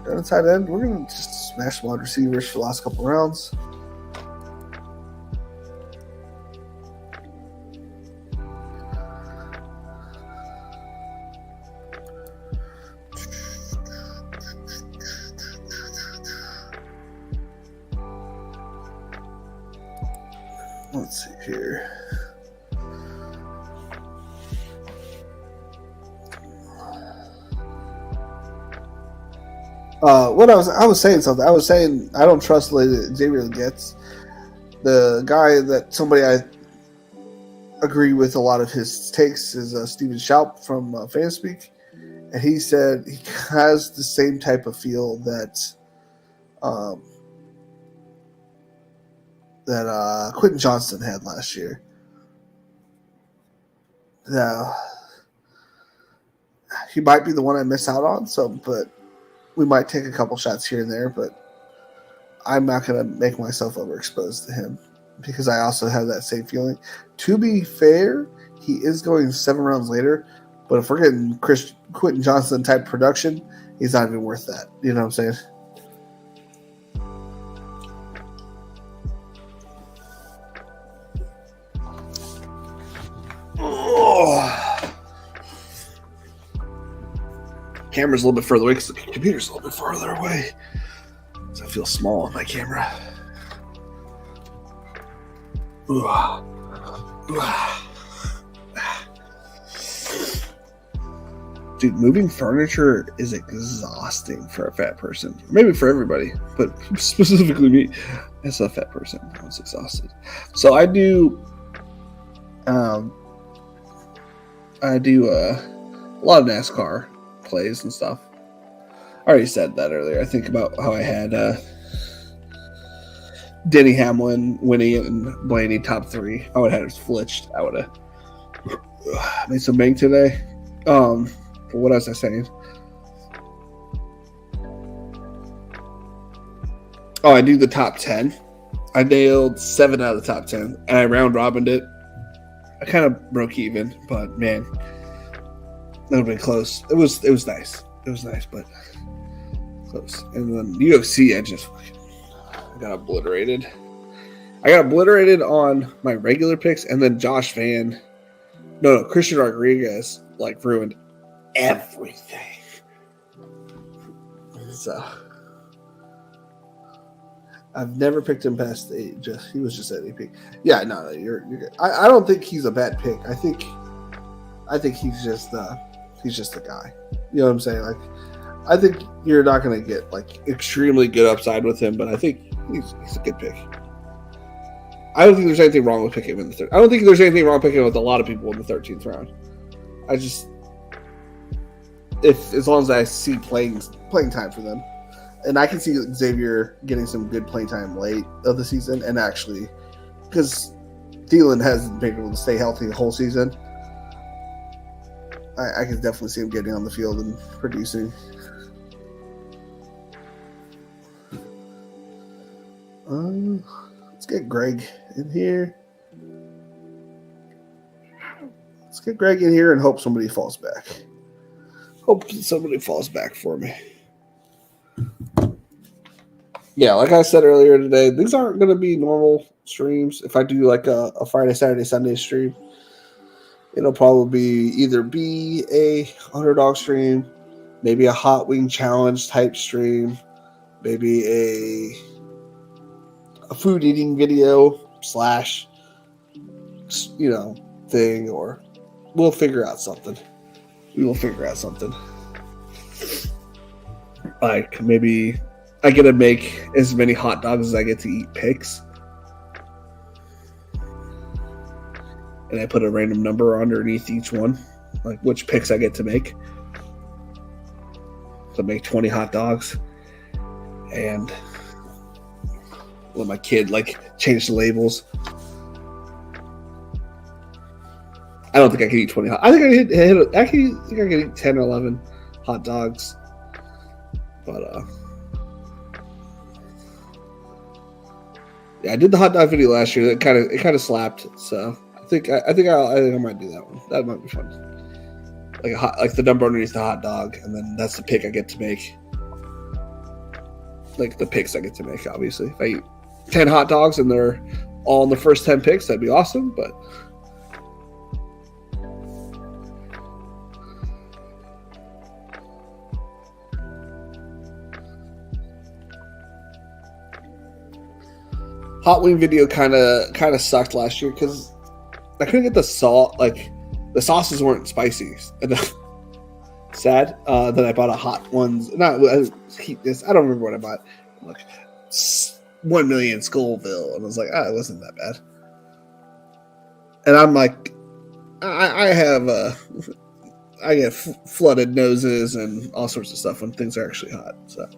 Down the tight end, we're going to just smash wide receivers for the last couple rounds. Let's see here. I was saying something. I was saying I don't trust Xavier Leggett. The guy that somebody I agree with a lot of his takes is Steven Schaup from Fanspeak, and he said he has the same type of feel that Quentin Johnston had last year. Now, he might be the one I miss out on. But we might take a couple shots here and there, but I'm not going to make myself overexposed to him because I also have that same feeling. To be fair, he is going 7 rounds later, but if we're getting Quentin Johnston type production, he's not even worth that. You know what I'm saying? Camera's a little bit further away because the computer's a little bit farther away. So I feel small on my camera. Ooh. Ooh. Dude, moving furniture is exhausting for a fat person. Maybe for everybody, but specifically me as a fat person, I was exhausted. So I do a lot of NASCAR plays and stuff. I already said that earlier. I think about how I had Denny Hamlin winning and Blaney top 3. I would have had it flitched. I would have made some bank today. What else was I saying? Oh, I do the top 10. I nailed 7 out of the top 10, and I round robined it. I kind of broke even, but man, that would have been close. It was nice. It was nice, but close. And then UFC, I got obliterated. I got obliterated on my regular picks, and then Christian Rodriguez ruined everything. So I've never picked him past 8. He was just at 8 pick. Yeah, no, you're good. I don't think he's a bad pick. I think he's just a guy. You know what I'm saying? I think you're not going to get extremely good upside with him, but I think he's a good pick. I don't think there's anything wrong with picking him in the third. I don't think there's anything wrong picking him with a lot of people in the 13th round. As long as I see playing time for them, and I can see Xavier getting some good playing time late of the season, and actually, because Thielen hasn't been able to stay healthy the whole season, I can definitely see him getting on the field and producing. Let's get Greg in here. Let's get Greg in here and hope somebody falls back. Hope somebody falls back for me. Yeah, like I said earlier today, these aren't going to be normal streams. If I do a Friday, Saturday, Sunday stream, it'll probably either be a underdog stream, maybe a hot wing challenge type stream, maybe a food eating video / thing, or we'll figure out something. We will figure out something. Maybe I get to make as many hot dogs as I get to eat picks. And I put a random number underneath each one, which picks I get to make. So make 20 hot dogs. And let my kid change the labels. I don't think I can eat 20 I think I can eat 10 or 11 hot dogs. But yeah, I did the hot dog video last year. It kind of slapped. So I think I might do that one. That might be fun. The number underneath the hot dog, and then that's the pick I get to make. The picks I get to make, obviously. If I eat 10 hot dogs and they're all in the first 10 picks, that'd be awesome. But hot wing video kind of sucked last year because I couldn't get the salt. The sauces weren't spicy enough. Sad. Then I bought a hot ones. Heat this. I don't remember what I bought. 1 million Scoville, and I was like, it wasn't that bad. And I'm like, I get flooded noses and all sorts of stuff when things are actually hot. So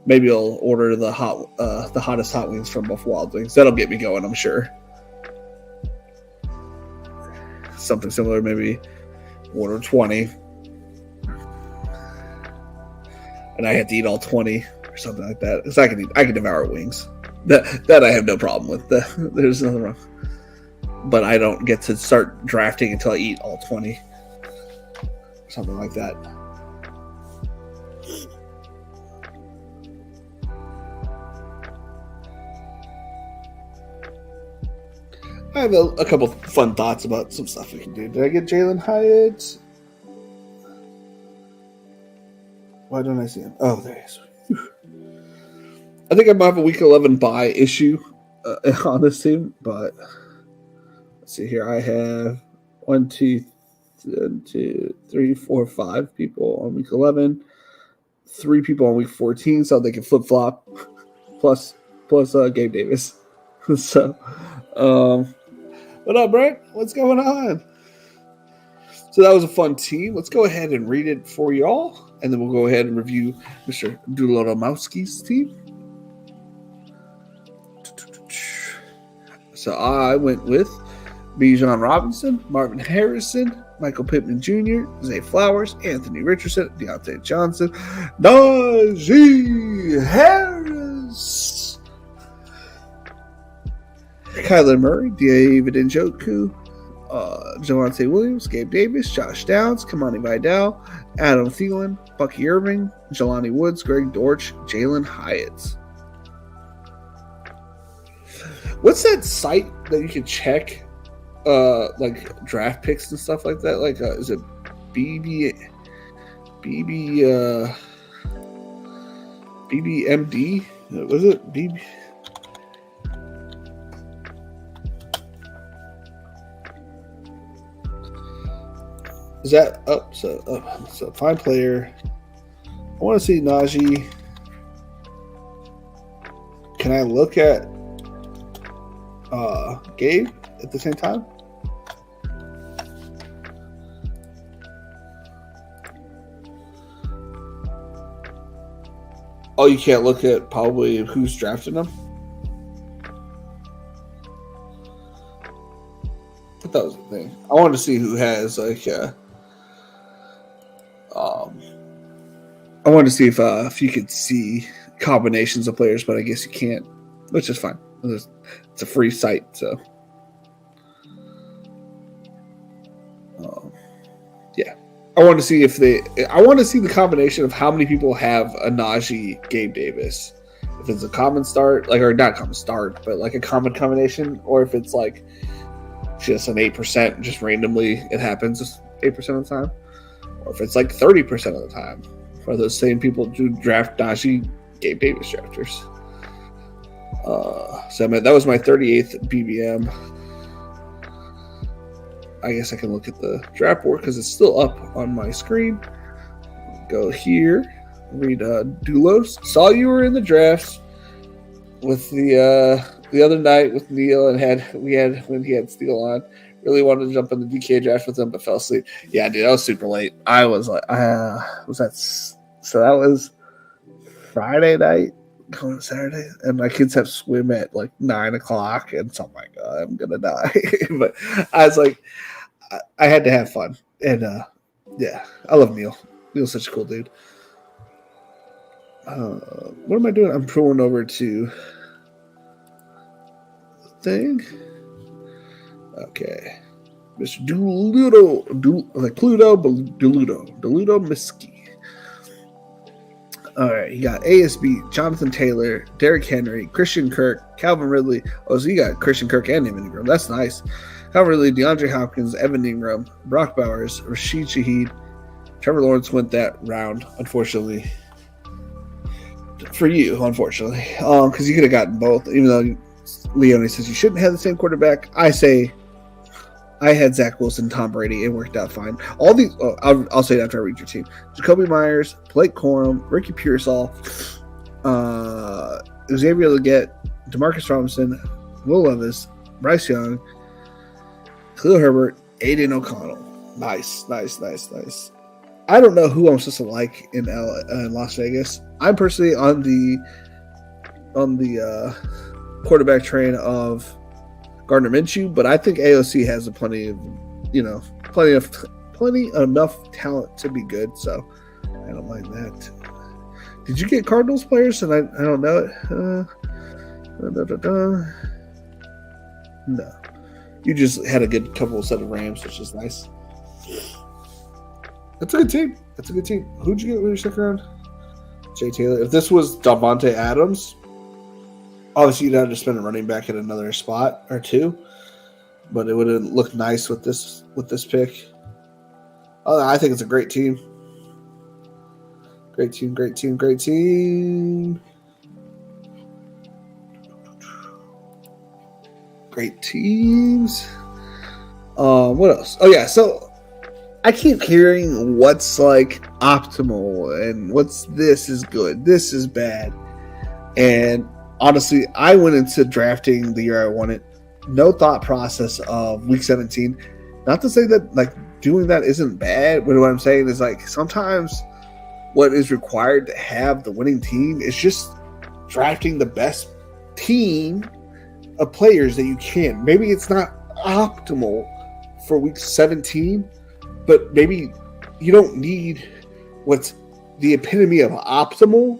maybe I'll order the hottest hot wings from Buffalo Wild Wings. That'll get me going, I'm sure. Something similar, maybe order 20. And I had to eat all 20 or something like that. Because I can devour wings. That I have no problem with. There's nothing wrong. But I don't get to start drafting until I eat all 20. Something like that. I have a couple fun thoughts about some stuff we can do. Did I get Jalen Hyatt? Why don't I see him? Oh, there he is. I think I might have a week 11 bye issue on this team, but let's see here. I have 1, 2, 3, 4, 5 people on week 11, 3 people on week 14, so they can flip flop. Plus Gabe Davis. So, what up, Brent? What's going on? So that was a fun team. Let's go ahead and read it for y'all, and then we'll go ahead and review Mr. Duloromowski's team. So I went with Bijan Robinson, Marvin Harrison, Michael Pittman Jr., Zay Flowers, Anthony Richardson, Deontay Johnson, Najee Harris, Kyler Murray, David Njoku, Javonte Williams, Gabe Davis, Josh Downs, Kamani Vidal, Adam Thielen, Bucky Irving, Jelani Woods, Greg Dortch, Jalen Hyatt. What's that site that you can check like draft picks and stuff like that? Like is it BBMV? Was it BB? Is that up? So find player. I want to see Najee. Can I look at Gabe at the same time? Oh, you can't look at probably who's drafting them? I thought that was the thing. I wanted to see who has like I wanted to see if you could see combinations of players, but I guess you can't, which is fine. It's a free site, so yeah. I want to see the combination of how many people have a Najee Gabe Davis. If it's a common start, or not common start, but like a common combination, or if it's like just an 8%, just randomly it happens just 8% of the time, or if it's like 30% of the time for those same people who draft Najee Gabe Davis drafters. So that was my 38th BBM. I guess I can look at the draft board because it's still up on my screen. Go here, read Dulos. Saw you were in the drafts with the other night with Neil, and when he had Steele on. Really wanted to jump in the DK draft with him, but fell asleep. Yeah, dude, I was super late. I was like, so that was Friday night, going to Saturday, and my kids have swim at like 9:00, and so I'm like, I'm gonna die. But I was like, I had to have fun, and yeah, I love Neil. Neil's such a cool dude. What am I doing? I'm pulling over to the thing. Okay, Mr. Deludo Miski. All right, you got ASB, Jonathan Taylor, Derrick Henry, Christian Kirk, Calvin Ridley. Oh, so you got Christian Kirk and Evan Ingram. That's nice. Calvin Ridley, DeAndre Hopkins, Evan Ingram, Brock Bowers, Rashid Shaheed. Trevor Lawrence went that round, unfortunately. For you, unfortunately. Because you could have gotten both, even though Leone says you shouldn't have the same quarterback. I say I had Zach Wilson, Tom Brady. It worked out fine. All these, I'll say that after I read your team. Jacoby Myers, Blake Corum, Ricky Pearsall, Xavier Legette, Demarcus Robinson, Will Levis, Bryce Young, Khalil Herbert, Aiden O'Connell. Nice. I don't know who I'm supposed to like in Las Vegas. I'm personally on the quarterback train of Gardner Minshew, but I think AOC has plenty enough talent to be good, so I don't mind that. Did you get Cardinals players? And I don't know it. No, you just had a good couple set of Rams, which is nice. That's a good team. Who'd you get with your second round? Jay Taylor. If this was Davante Adams, obviously you'd have to spend a running back at another spot or two, but it would have looked nice with this pick. I think it's a great team. Great team, great team, great team. Great teams. What else? Oh yeah, so I keep hearing what's like optimal and what's this is good, this is bad. And honestly, I went into drafting the year I won it. No thought process of week 17. Not to say that like doing that isn't bad, but what I'm saying is like sometimes what is required to have the winning team is just drafting the best team of players that you can. Maybe it's not optimal for week 17, but maybe you don't need what's the epitome of optimal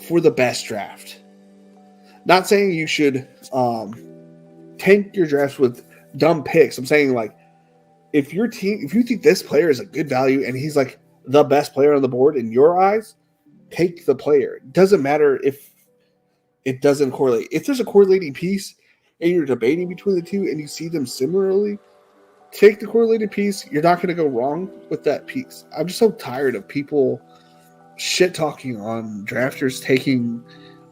for the best draft. Not saying you should tank your drafts with dumb picks. I'm saying like if you think this player is a good value and he's like the best player on the board in your eyes, take the player. It doesn't matter if it doesn't correlate. If there's a correlating piece and you're debating between the two and you see them similarly, take the correlated piece. You're not going to go wrong with that piece. I'm just so tired of people shit talking on drafters taking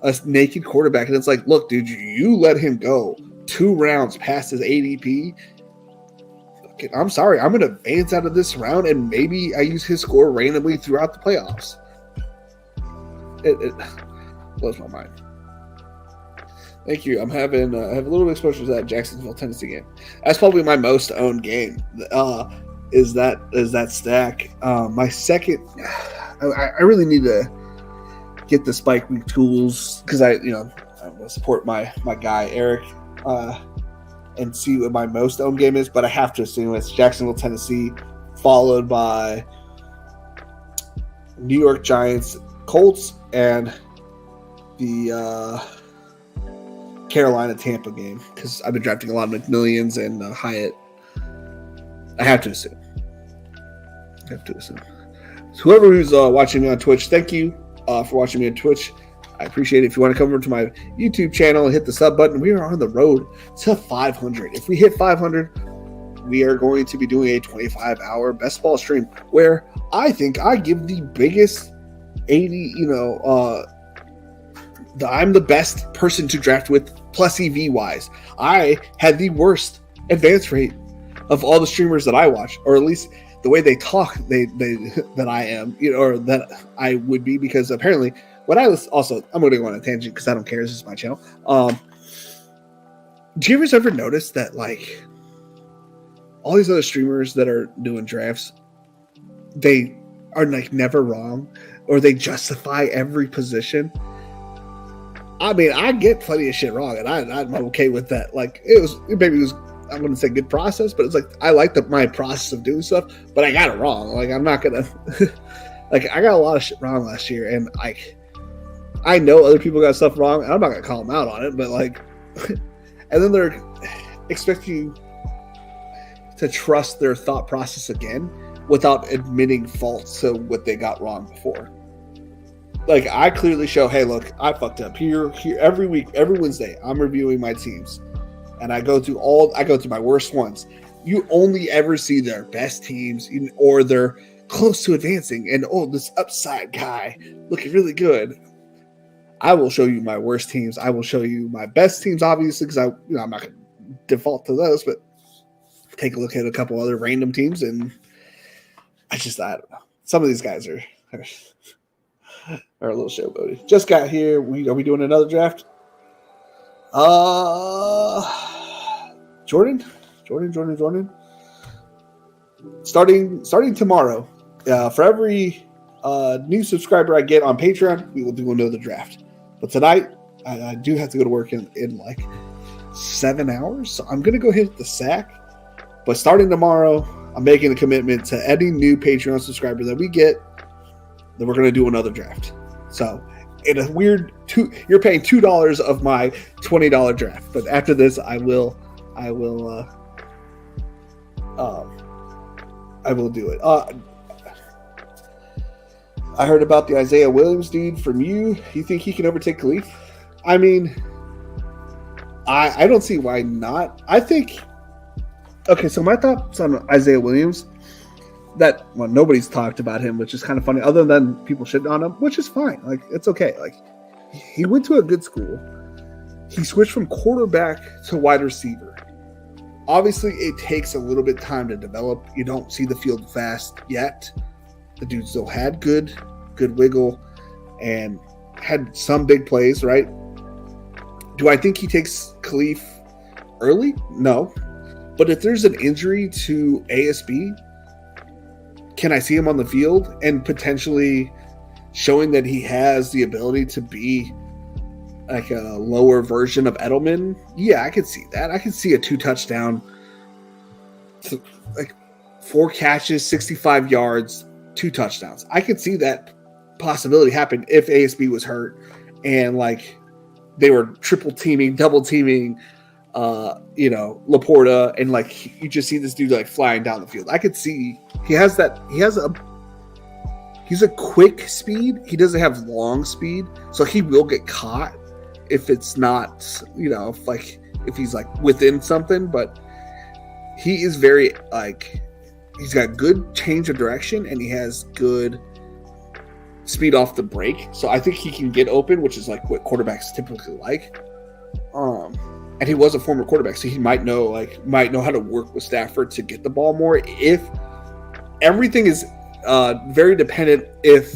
a naked quarterback. And it's like, look, dude, you let him go 2 rounds past his ADP. I'm sorry. I'm going to advance out of this round and maybe I use his score randomly throughout the playoffs. It blows my mind. Thank you. I'm having I have a little exposure to that Jacksonville, Tennessee game. That's probably my most owned game. Is that stack? My second, I really need to get the spike week tools because I want to support my guy Eric and see what my most owned game is. But I have to assume it's Jacksonville, Tennessee, followed by New York Giants, Colts, and the Carolina Tampa game because I've been drafting a lot of McMillions and Hyatt. I have to assume. So whoever who's watching me on Twitch, thank you for watching me on Twitch. I appreciate it. If you want to come over to my YouTube channel and hit the sub button, we are on the road to 500. If we hit 500, we are going to be doing a 25-hour best ball stream where I think I give the biggest 80, I'm the best person to draft with plus EV wise. I had the worst advance rate of all the streamers that I watch, or at least the way they talk, they that I am, or that I would be, because apparently what I was also, I'm going to go on a tangent because I don't care. This is my channel. Do you ever notice that like all these other streamers that are doing drafts, they are like never wrong, or they justify every position? I mean, I get plenty of shit wrong, and I'm okay with that. Like, maybe it was, I wouldn't say good process, but it's like, I like my process of doing stuff, but I got it wrong. Like, I'm not going to, like, I got a lot of shit wrong last year, and I know other people got stuff wrong, and I'm not going to call them out on it, but like, and then they're expecting you to trust their thought process again without admitting faults to what they got wrong before. Like, I clearly show, hey, look, I fucked up here every week, every Wednesday. I'm reviewing my teams, and I go through my worst ones. You only ever see their best teams, or they're close to advancing, and this upside guy looking really good. I will show you my worst teams. I will show you my best teams, obviously, because I'm not going to default to those, but take a look at a couple other random teams, and I don't know. Some of these guys are a little showboaty. Just got here. Are we doing another draft? Jordan. Starting tomorrow. For every new subscriber I get on Patreon, we will do another draft. But tonight, I do have to go to work in like 7 hours, so I'm gonna go hit the sack. But starting tomorrow, I'm making a commitment to any new Patreon subscriber that we get, then we're going to do another draft. So, in a weird, you're paying $2 of my $20 draft. But after this, I will do it. I heard about the Isaiah Williams dude from you. You think he can overtake Khalif? I mean, I don't see why not. I think. Okay, so my thoughts on Isaiah Williams that well, nobody's talked about him, which is kind of funny, other than people shitting on him, which is fine. Like, it's okay. Like, he went to a good school. He switched from quarterback to wide receiver. Obviously, it takes a little bit of time to develop. You don't see the field fast yet. The dude still had good wiggle and had some big plays, right? Do I think he takes Khalif early? No. But if there's an injury to ASB, can I see him on the field and potentially showing that he has the ability to be like a lower version of Edelman? Yeah, I could see that. I could see a 2-touchdown, like 4 catches, 65 yards, 2 touchdowns. I could see that possibility happen if ASB was hurt and like they were triple teaming, double teaming, Laporta, and like you just see this dude like flying down the field. I could see he's a quick speed. He doesn't have long speed, so he will get caught if it's not, if he's like within something, but he is very like, he's got good change of direction and he has good speed off the break. So I think he can get open, which is like what quarterbacks typically like. And he was a former quarterback, so he might know how to work with Stafford to get the ball more. If everything is very dependent if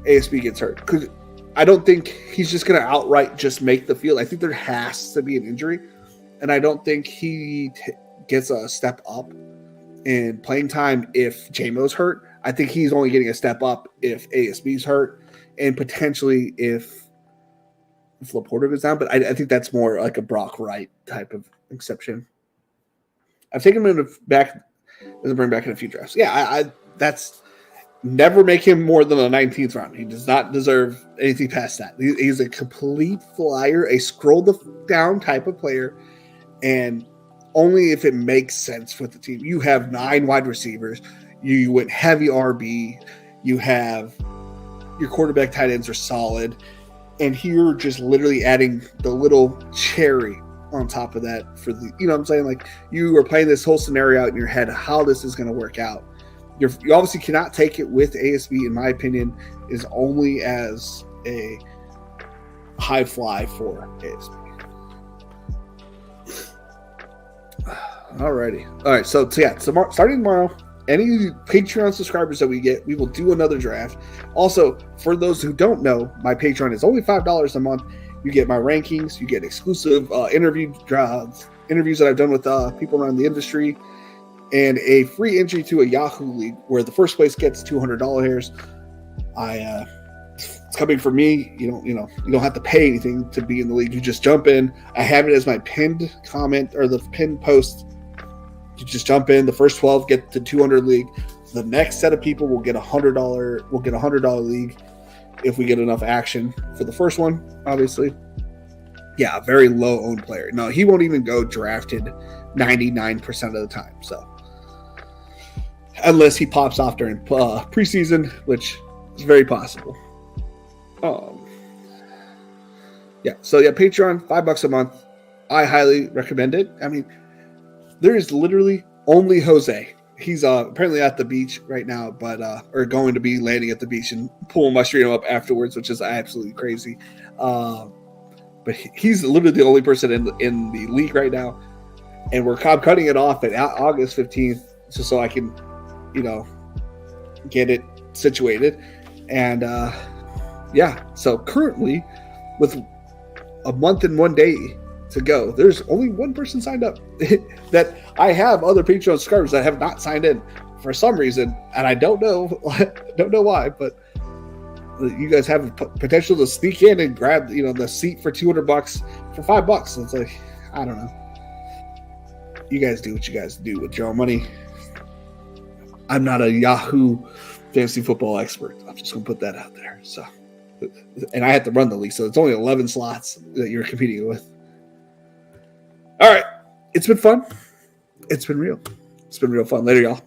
ASB gets hurt, because I don't think he's just going to outright just make the field. I think there has to be an injury, and I don't think he gets a step up in playing time if JMO's hurt. I think he's only getting a step up if ASB's hurt, and potentially if Laporta goes down. But I think that's more like a Brock Wright type of exception. I've taken him doesn't bring back in a few drafts. Yeah, that's never make him more than a 19th round. He does not deserve anything past that. He's a complete flyer, a scroll down type of player, and only if it makes sense with the team. You have 9 wide receivers. You went heavy RB. You have your quarterback tight ends are solid. And here just literally adding the little cherry on top of that for the, what I'm saying? Like, you are playing this whole scenario out in your head, how this is going to work out. You obviously cannot take it with ASB, in my opinion, is only as a high fly for ASB. Alrighty. All right. So starting tomorrow, any Patreon subscribers that we get, we will do another draft. Also, for those who don't know, my Patreon is only $5 a month. You get my rankings, you get exclusive interviews that I've done with people around the industry, and a free entry to a Yahoo League where the first place gets $200. It's coming from me. You don't have to pay anything to be in the league. You just jump in. I have it as my pinned comment or the pinned post. You just jump in. The first 12 get the $200 league. The next set of people will get $100. We'll get $100 league if we get enough action for the first one. Obviously, yeah, a very low owned player. No, he won't even go drafted 99% of the time. So unless he pops off during preseason, which is very possible. Patreon, $5 a month. I highly recommend it. I mean, there is literally only Jose. He's apparently at the beach right now, or going to be landing at the beach and pulling my stream up afterwards, which is absolutely crazy. But he's literally the only person in the league right now, and we're cutting it off at August 15th, just so I can, get it situated. And so currently, with a month and 1 day to go, there's only one person signed up. That I have other Patreon subscribers that have not signed in for some reason, and I don't know why, but you guys have potential to sneak in and grab the seat for $200 for $5. It's like, I don't know. You guys do what you guys do with your own money. I'm not a Yahoo fantasy football expert. I'm just gonna put that out there. So, and I have to run the league, so it's only 11 slots that you're competing with. All right. It's been fun. It's been real. It's been real fun. Later, y'all.